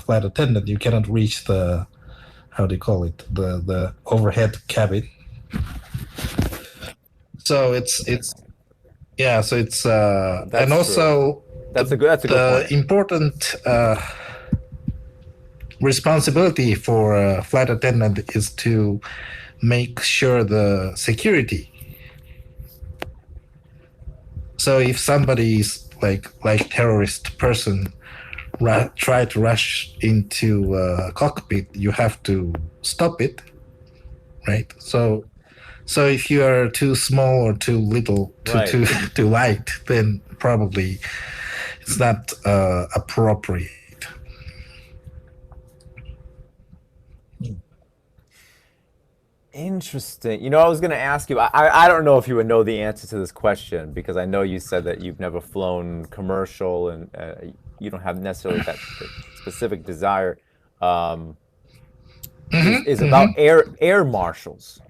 flight attendant, you cannot reach the, how do you call it, the overhead cabin. So it's yeah. So it's and also that's a good point. Important responsibility for a flight attendant is to make sure the security. So if somebody's like terrorist person try to rush into a cockpit, you have to stop it, right? So if you are too small or too little, too light, then probably it's not appropriate. Interesting. You know, I was going to ask you, I don't know if you would know the answer to this question, because I know you said that you've never flown commercial and you don't have necessarily that specific desire. Is about air marshals.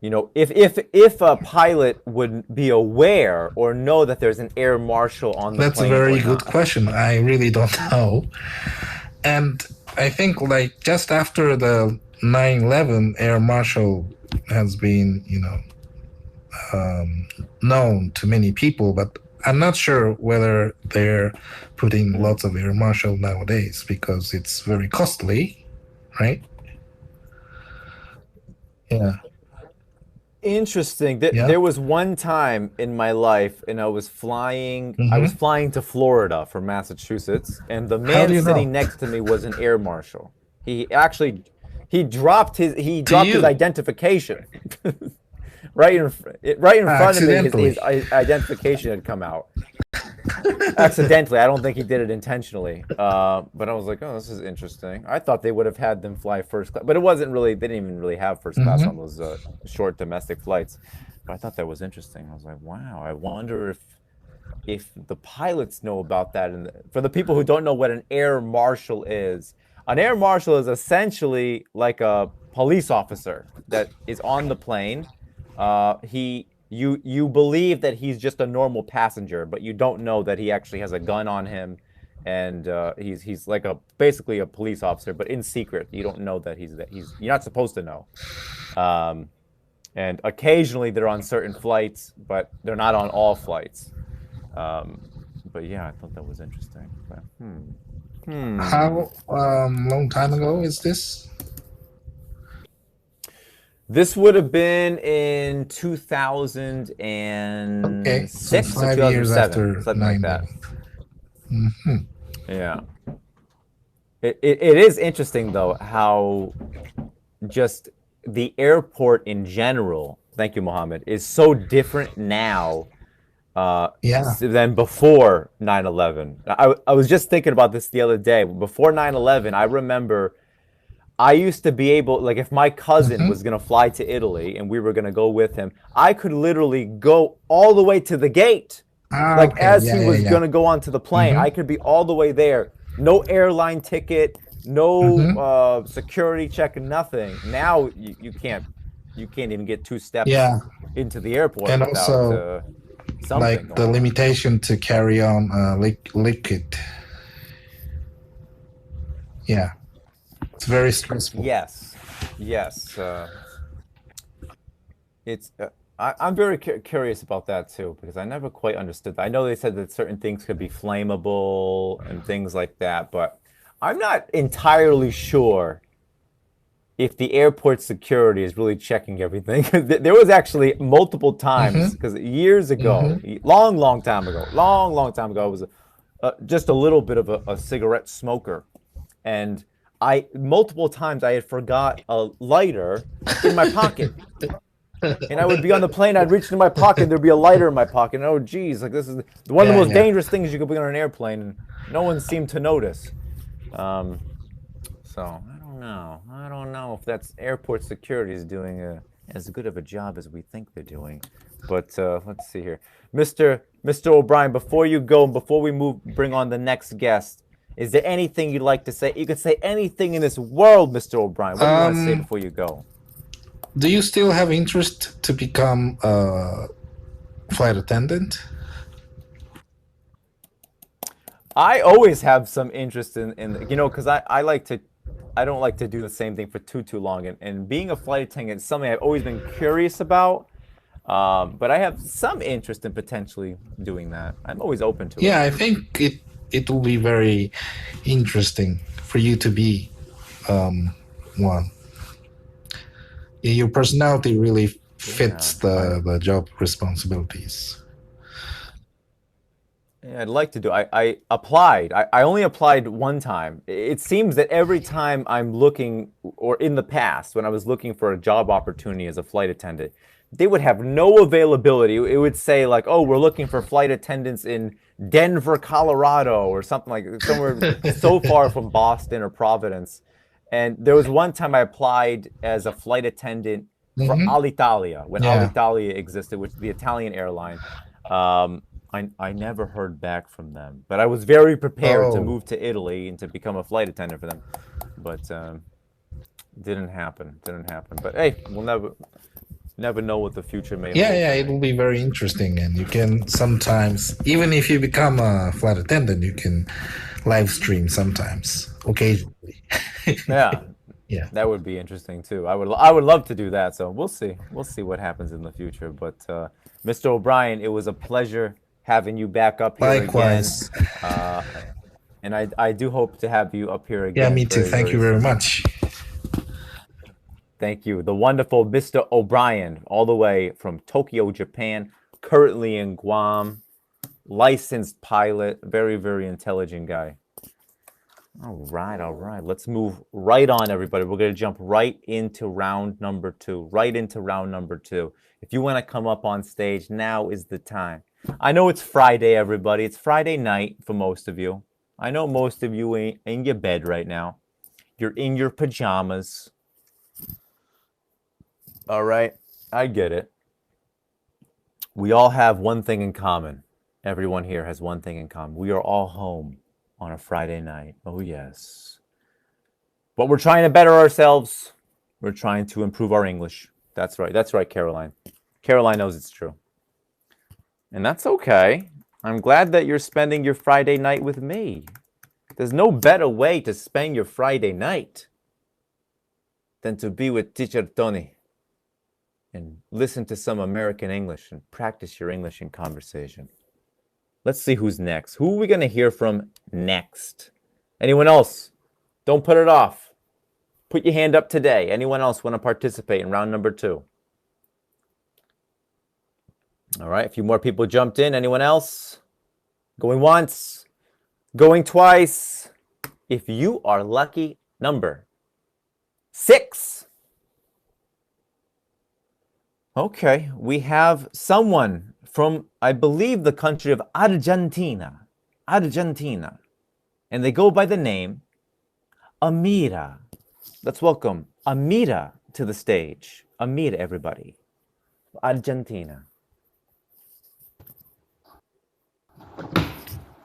You know, if a pilot would be aware or know that there's an air marshal on the plane. That's a very good question. I really don't know. And I think like just after the 9/11, air marshal has been, known to many people, but I'm not sure whether they're putting lots of air marshal nowadays because it's very costly, right? Yeah. Interesting. There was one time in my life, and I was flying. I was flying to Florida from Massachusetts, and the man sitting next to me was an air marshal. He dropped his identification. right in front of me, his identification had come out. Accidentally. I don't think he did it intentionally. But I was like, oh, this is interesting. I thought they would have had them fly first class, but it wasn't really, they didn't even really have first class on those short domestic flights. But I thought that was interesting. I was like, wow, I wonder if the pilots know about that. And for the people who don't know what an air marshal is essentially like a police officer that is on the plane. You believe that he's just a normal passenger, but you don't know that he actually has a gun on him, and he's like basically a police officer, but in secret. You don't know that you're not supposed to know. And occasionally they're on certain flights, but they're not on all flights. But yeah, I thought that was interesting. But, How long time ago is this? This would have been in 2006 so 5 or years 2007, after something like that. Mm-hmm. Yeah. It is interesting, though, how just the airport in general, thank you, Mohammed, is so different now than before 9/11. I was just thinking about this the other day. Before 9/11, I remember I used to be able, like, if my cousin was going to fly to Italy and we were going to go with him, I could literally go all the way to the gate. As he was going to go onto the plane, I could be all the way there. No airline ticket, no security check, nothing. Now you can't even get 2 steps into the airport and without also, something. Like the limitation to carry on liquid. Yeah. It's very stressful. Yes. It's. I'm very curious about that too, because I never quite understood that. I know they said that certain things could be flammable and things like that, but I'm not entirely sure if the airport security is really checking everything. There was actually multiple times, because years ago, long time ago, I was just a little bit of a cigarette smoker, and multiple times I had forgot a lighter in my pocket. And I would be on the plane, I'd reach into my pocket, there'd be a lighter in my pocket. And oh, geez, like this is one of the most dangerous things you could be on an airplane, and no one seemed to notice. So I don't know if that's airport security is doing as good of a job as we think they're doing. But let's see here, Mr. O'Brien. Before you go, before we bring on the next guest, is there anything you'd like to say? You could say anything in this world, Mr. O'Brien. What do you want to say before you go? Do you still have interest to become a flight attendant? I always have some interest in because I don't like to do the same thing for too long. And being a flight attendant is something I've always been curious about. But I have some interest in potentially doing that. I'm always open to it. Yeah, I think it will be very interesting for you to be one. Yeah, your personality really fits Yeah, the job responsibilities. yeah, I'd like to do. I applied. I only applied one time. It seems that every time I'm looking, or in the past, when I was looking for a job opportunity as a flight attendant, they would have no availability. It would say like, "Oh, we're looking for flight attendants in Denver, Colorado," or something like somewhere so far from Boston or Providence. And there was one time I applied as a flight attendant for Hmm. Alitalia when Yeah. Alitalia existed, which is the Italian airline. Um, I never heard back from them, but I was very prepared to Oh. move to Italy and to become a flight attendant for them. But didn't happen. Didn't happen. But hey, we'll never know what the future may Yeah, hold yeah, for it me. will be very interesting, and you can sometimes, even if you become a flight attendant, you can live stream sometimes, occasionally. Yeah, Yeah. that would be interesting too. I would love to do that. So we'll see. We'll see what happens in the future. But Mr. O'Brien, it was a pleasure having you back up here again. Likewise. Uh, and I do hope to have you up here Yeah, again me too. very, Thank very you very soon. much. Thank you. The wonderful Mr. O'Brien, all the way from Tokyo, Japan, currently in Guam, licensed pilot, very, very intelligent guy. All right, all right. Let's move right on, everybody. We're going to jump right into round number two. Right into round number two. If you want to come up on stage, now is the time. I know it's Friday, everybody. It's Friday night for most of you. I know most of you ain't in your bed right now. You're in your pajamas. All right, I get it. We all have one thing in common. Everyone here has one thing in common. We are all home on a Friday night. Oh, yes. But we're trying to better ourselves. We're trying to improve our English. That's right. That's right, Caroline. Caroline knows it's true. And that's okay. I'm glad that you're spending your Friday night with me. There's no better way to spend your Friday night than to be with Teacher Tony and listen to some American English and practice your English in conversation. Let's see who's next. Who are we going to hear from next? Anyone else? Don't put it off. Put your hand up today. Anyone else want to participate in round number two? All right, a few more people jumped in. Anyone else? Going once, going twice. If you are lucky, number 6. Okay, we have someone from, I believe, the country of Argentina. Argentina. And they go by the name Amira. Let's welcome Amira to the stage. Amira, everybody. Argentina.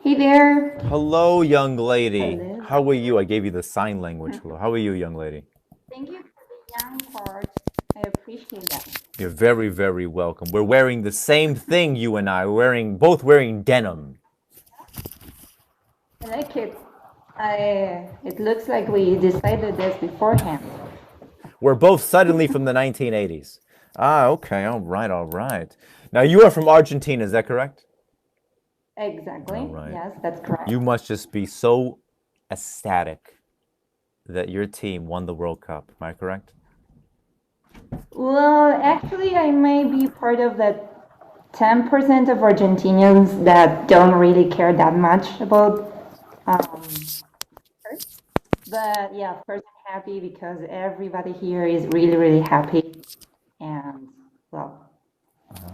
Hey there. Hello, young lady. Hello. How are you? I gave you the sign language. Hello. How are you, young lady? Thank you for the young part. I appreciate that. You're very, very welcome. We're wearing the same thing, you and I. We're both wearing denim. I like it. It looks like we decided this beforehand. We're both suddenly from the 1980s. Ah, okay. All right, all right. Now, you are from Argentina, is that correct? Exactly. All right. Yes, that's correct. You must just be so ecstatic that your team won the World Cup. Am I correct? Well, actually, I may be part of the 10% of Argentinians that don't really care that much about sports. But yeah, of course, I'm happy because everybody here is really, really happy. And well,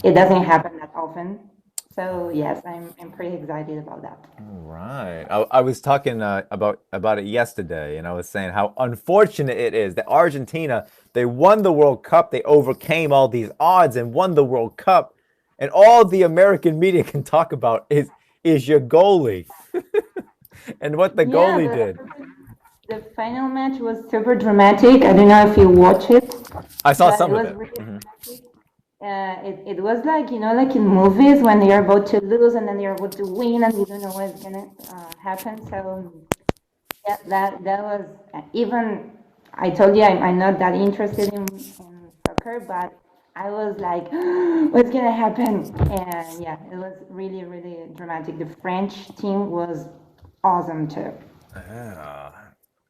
it doesn't happen that often. So yes, I'm pretty excited about that. All right. I was talking about it yesterday, and I was saying how unfortunate it is that Argentina, they won the World Cup, they overcame all these odds and won the World Cup, and all the American media can talk about is your goalie and what the goalie did. The final match was super dramatic. I don't know if you watch it. I saw but some it of was it. really dramatic. it was like, like in movies when they're about to lose and then they're about to win and you don't know what's gonna happen. So yeah, that was even. I told you I'm not that interested in soccer, but I was like, what's gonna happen? And yeah, it was really really dramatic. The French team was awesome too. Yeah.